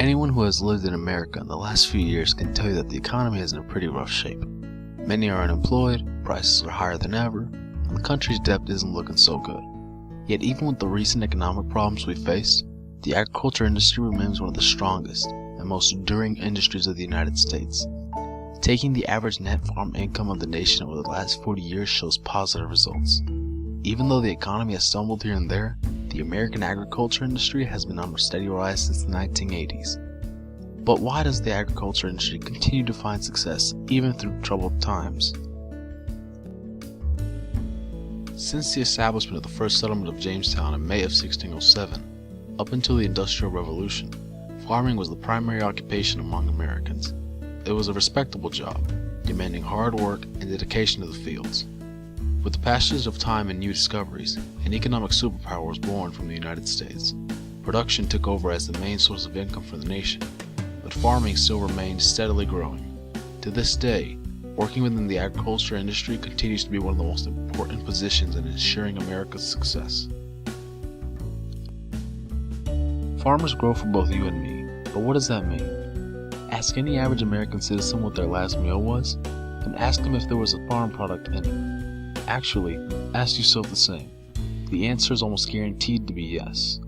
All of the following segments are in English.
Anyone who has lived in America in the last few years can tell you that the economy is in a pretty rough shape. Many are unemployed, prices are higher than ever, and the country's debt isn't looking so good. Yet even with the recent economic problems we faced, the agriculture industry remains one of the strongest and most enduring industries of the United States. Taking the average net farm income of the nation over the last 40 years shows positive results. Even though the economy has stumbled here and there, the American agriculture industry has been on a steady rise since the 1980s. But why does the agriculture industry continue to find success even through troubled times? Since the establishment of the first settlement of Jamestown in May of 1607, up until the Industrial Revolution, farming was the primary occupation among Americans. It was a respectable job, demanding hard work and dedication to the fields. With the passage of time and new discoveries, an economic superpower was born from the United States. Production took over as the main source of income for the nation, but farming still remained steadily growing. To this day, working within the agriculture industry continues to be one of the most important positions in ensuring America's success. Farmers grow for both you and me, but what does that mean? Ask any average American citizen what their last meal was, and ask them if there was a farm product in it. Actually, ask yourself the same. The answer is almost guaranteed to be yes.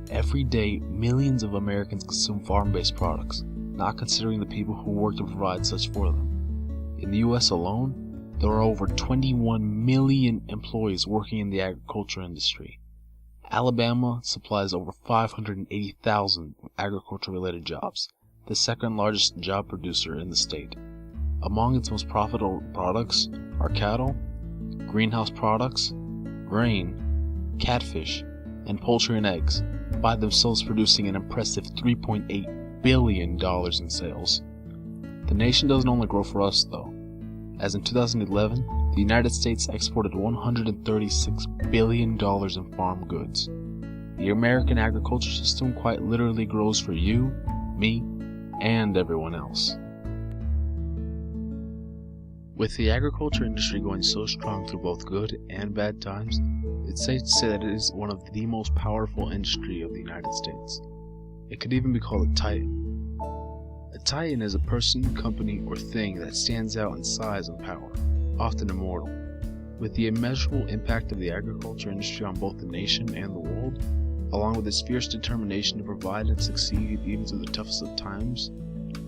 Every day, millions of Americans consume farm-based products, not considering the people who work to provide such for them. In the US alone, there are over 21 million employees working in the agriculture industry. Alabama supplies over 580,000 agriculture-related jobs, the second largest job producer in the state. Among its most profitable products are cattle, greenhouse products, grain, catfish, and poultry and eggs, by themselves producing an impressive $3.8 billion in sales. The nation doesn't only grow for us though, as in 2011, the United States exported $136 billion in farm goods. The American agriculture system quite literally grows for you, me, and everyone else. With the agriculture industry going so strong through both good and bad times, it's safe to say that it is one of the most powerful industry of the United States. It could even be called a titan. A titan is a person, company, or thing that stands out in size and power, often immortal. With the immeasurable impact of the agriculture industry on both the nation and the world, along with its fierce determination to provide and succeed even through the toughest of times,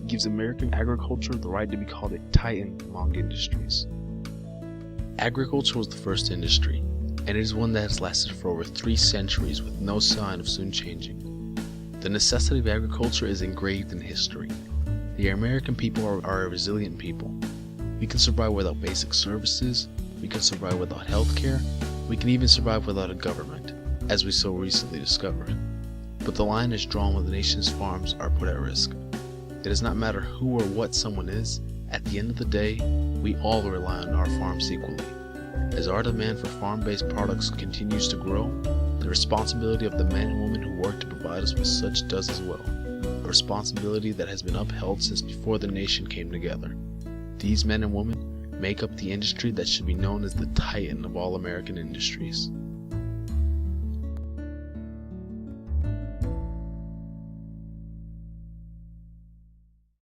gives American agriculture the right to be called a titan among industries. Agriculture was the first industry, and it is one that has lasted for over 3 centuries with no sign of soon changing. The necessity of agriculture is engraved in history. The American people are a resilient people. We can survive without basic services, we can survive without health care, we can even survive without a government, as we so recently discovered. But the line is drawn when the nation's farms are put at risk. It does not matter who or what someone is, at the end of the day, we all rely on our farms equally. As our demand for farm-based products continues to grow, the responsibility of the men and women who work to provide us with such does as well, a responsibility that has been upheld since before the nation came together. These men and women make up the industry that should be known as the titan of all American industries.